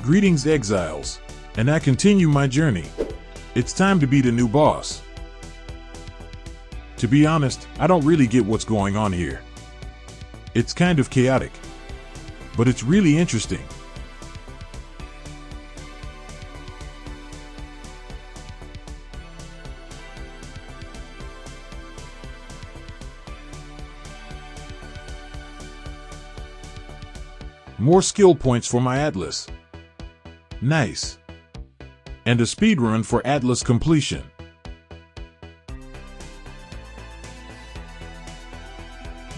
Greetings, exiles, and I continue my journey. It's time to beat a new boss. To be honest, I don't really get what's going on here. It's kind of chaotic, but it's really interesting. More skill points for my Atlas. Nice. And a speedrun for Atlas completion.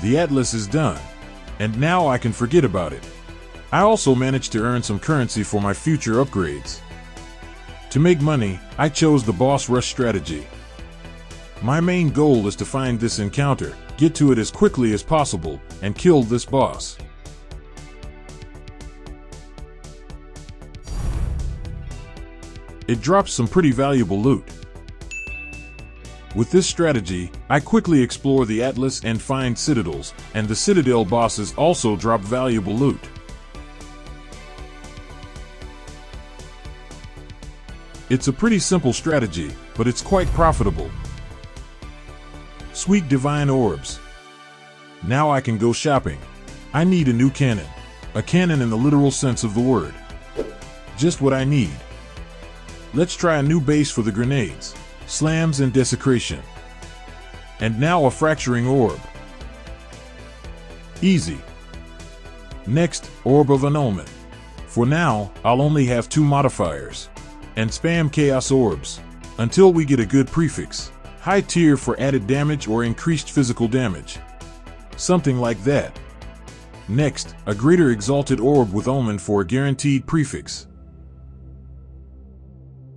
The Atlas is done, and now I can forget about it. I also managed to earn some currency for my future upgrades. To make money, I chose the boss rush strategy. My main goal is to find this encounter, get to it as quickly as possible, and kill this boss. It drops some pretty valuable loot. With this strategy, I quickly explore the Atlas and find citadels, and the citadel bosses also drop valuable loot. It's a pretty simple strategy, but it's quite profitable. Sweet divine orbs. Now I can go shopping. I need a new cannon. A cannon in the literal sense of the word. Just what I need. Let's try a new base for the grenades, slams and desecration. And now a fracturing orb. Easy. Next, orb of annulment. For now, I'll only have 2 modifiers. And spam chaos orbs, until we get a good prefix. High tier for added damage or increased physical damage. Something like that. Next, a greater exalted orb with omen for a guaranteed prefix.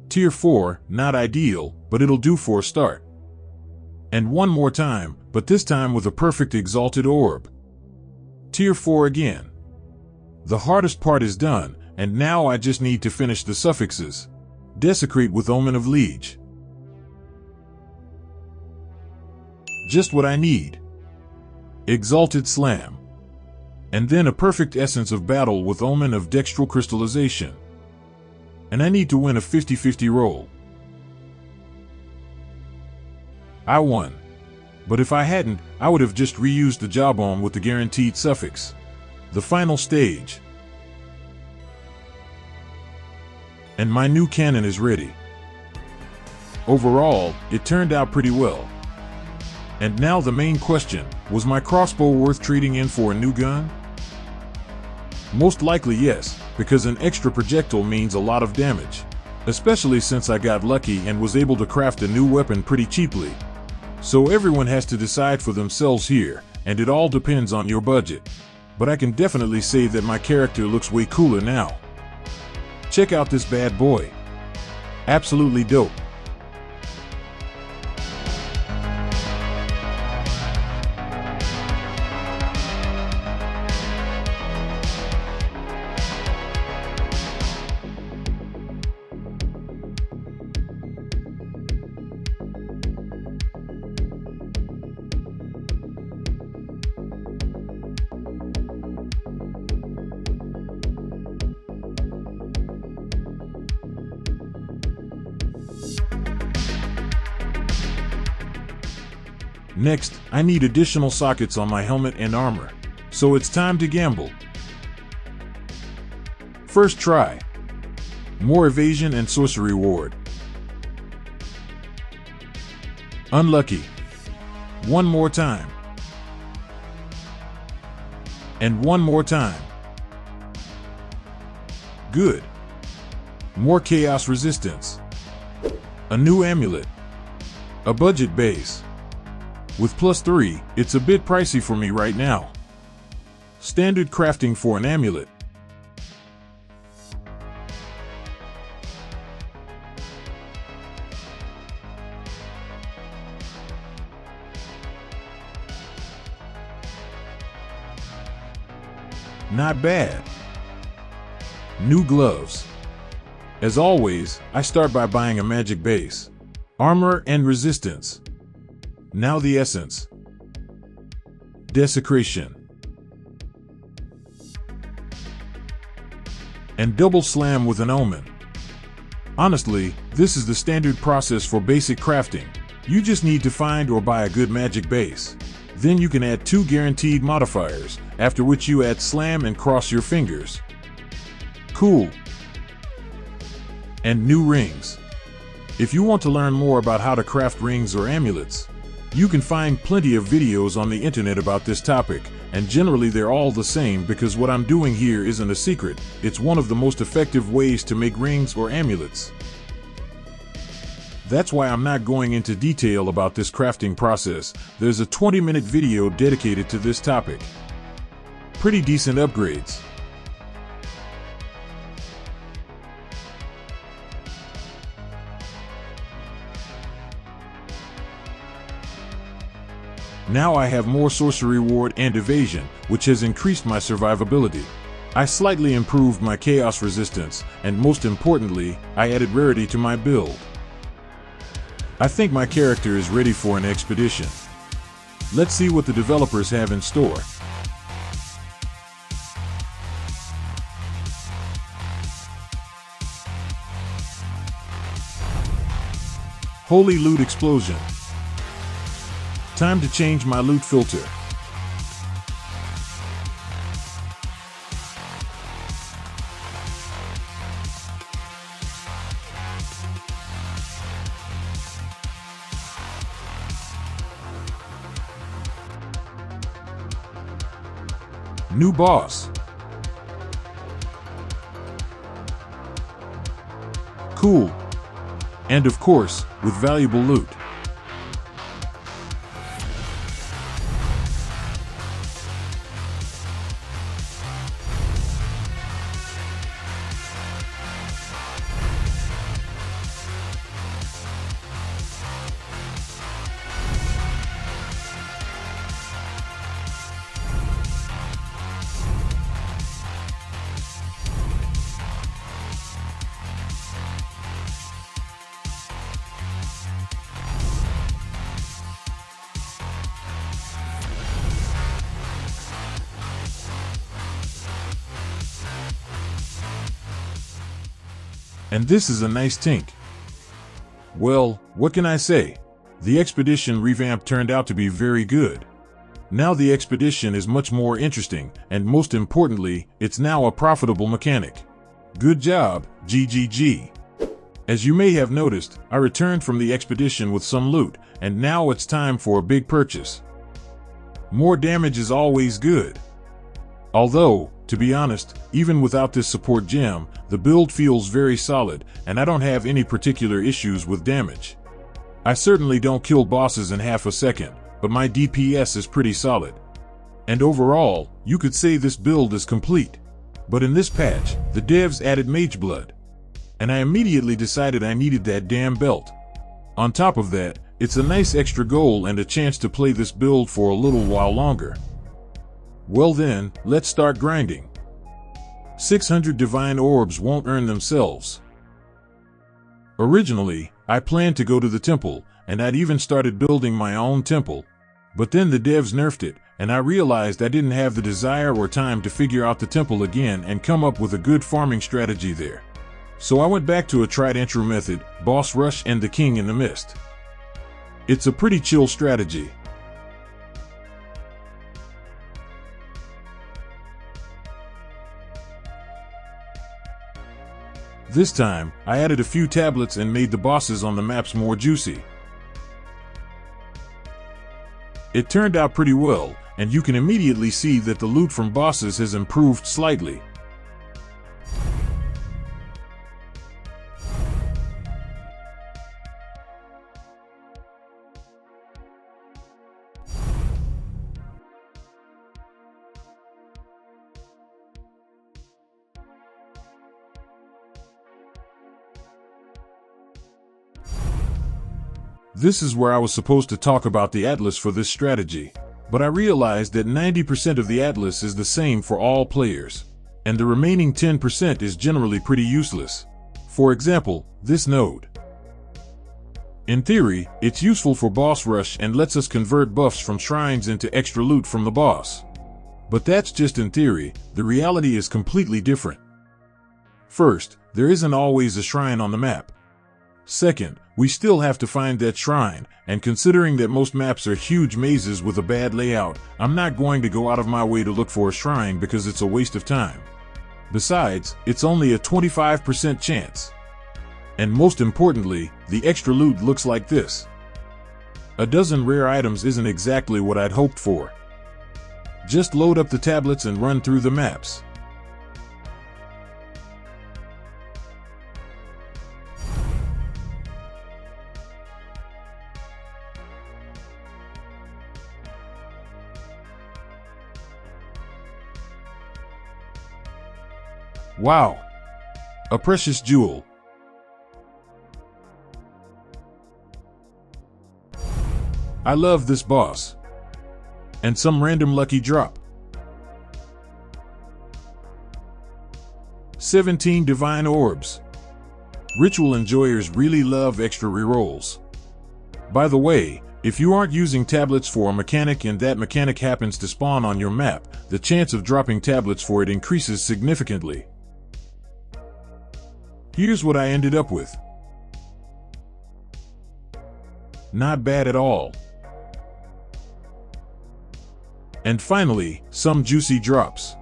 Tier 4, not ideal, but it'll do for a start. And one more time, but this time with a perfect exalted orb. Tier 4 again. The hardest part is done, and now I just need to finish the suffixes. Desecrate with omen of liege. Just what I need. Exalted slam. And then a perfect essence of battle with omen of dextral crystallization. And I need to win a 50-50 roll. I won. But if I hadn't, I would have just reused the jawbone with the guaranteed suffix. The final stage. And my new cannon is ready. Overall, it turned out pretty well. And now the main question, was my crossbow worth trading in for a new gun? Most likely yes, because an extra projectile means a lot of damage. Especially since I got lucky and was able to craft a new weapon pretty cheaply. So everyone has to decide for themselves here, and it all depends on your budget. But I can definitely say that my character looks way cooler now. Check out this bad boy. Absolutely dope. Next, I need additional sockets on my helmet and armor, so it's time to gamble. First try. More evasion and sorcery ward. Unlucky. One more time. And one more time. Good. More chaos resistance. A new amulet. A budget base. With +3, it's a bit pricey for me right now. Standard crafting for an amulet. Not bad. New gloves. As always, I start by buying a magic base. Armor and resistance. Now the essence. Desecration. and double slam with an omen. Honestly, this is the standard process for basic crafting. You just need to find or buy a good magic base. Then you can add 2 guaranteed modifiers, after which you add slam and cross your fingers. Cool. And new rings. If you want to learn more about how to craft rings or amulets, you can find plenty of videos on the internet about this topic, and generally they're all the same because what I'm doing here isn't a secret. It's one of the most effective ways to make rings or amulets. That's why I'm not going into detail about this crafting process. There's a 20-minute video dedicated to this topic. Pretty decent upgrades. Now I have more sorcery ward and evasion, which has increased my survivability. I slightly improved my chaos resistance, and most importantly, I added rarity to my build. I think my character is ready for an expedition. Let's see what the developers have in store. Holy Loot Explosion. Time to change my loot filter. New boss. Cool. And of course, with valuable loot. And this is a nice tink. Well, what can I say? The expedition revamp turned out to be very good. Now the expedition is much more interesting, and most importantly, it's now a profitable mechanic. Good job, GGG. As you may have noticed, I returned from the expedition with some loot, and now it's time for a big purchase. More damage is always good. Although, to be honest, even without this support gem, the build feels very solid, and I don't have any particular issues with damage. I certainly don't kill bosses in half a second, but my DPS is pretty solid. And overall, you could say this build is complete. But in this patch, the devs added Mage blood. And I immediately decided I needed that damn belt. On top of that, it's a nice extra goal and a chance to play this build for a little while longer. Well then, let's start grinding. 600 divine orbs won't earn themselves. Originally, I planned to go to the temple, and I'd even started building my own temple. But then the devs nerfed it, and I realized I didn't have the desire or time to figure out the temple again and come up with a good farming strategy there. So I went back to a tried and true method, Boss Rush and the King in the Mist. It's a pretty chill strategy. This time, I added a few tablets and made the bosses on the maps more juicy. It turned out pretty well, and you can immediately see that the loot from bosses has improved slightly. This is where I was supposed to talk about the atlas for this strategy, but I realized that 90% of the atlas is the same for all players, and the remaining 10% is generally pretty useless. For example, this node. In theory, it's useful for boss rush and lets us convert buffs from shrines into extra loot from the boss. But that's just in theory, the reality is completely different. First, there isn't always a shrine on the map. Second, we still have to find that shrine, and considering that most maps are huge mazes with a bad layout, I'm not going to go out of my way to look for a shrine because it's a waste of time. Besides, it's only a 25% chance. And most importantly, the extra loot looks like this. A dozen rare items isn't exactly what I'd hoped for. Just load up the tablets and run through the maps. Wow! A precious jewel. I love this boss. And some random lucky drop. 17 divine orbs. Ritual enjoyers really love extra rerolls. By the way, if you aren't using tablets for a mechanic and that mechanic happens to spawn on your map, the chance of dropping tablets for it increases significantly. Here's what I ended up with. Not bad at all. And finally, some juicy drops.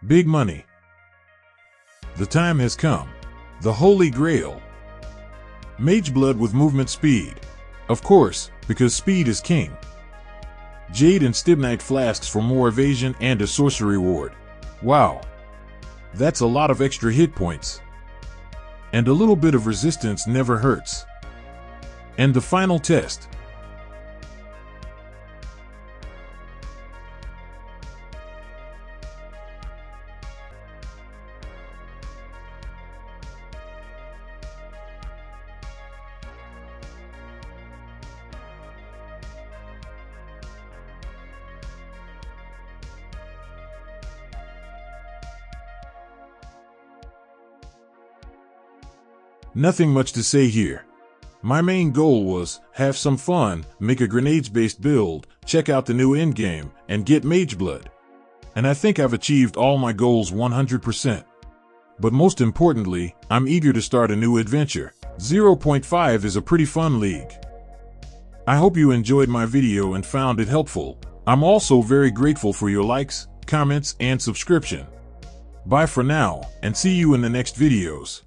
Big money. The time has come. The Holy Grail. Mage blood with movement speed. Of course, because speed is king. Jade and Stibnite flasks for more evasion and a sorcery ward. Wow. That's a lot of extra hit points. And a little bit of resistance never hurts. And the final test. Nothing much to say here. My main goal was, have some fun, make a grenades-based build, check out the new endgame, and get Mage Blood. And I think I've achieved all my goals 100%. But most importantly, I'm eager to start a new adventure. 0.5 is a pretty fun league. I hope you enjoyed my video and found it helpful. I'm also very grateful for your likes, comments, and subscription. Bye for now, and see you in the next videos.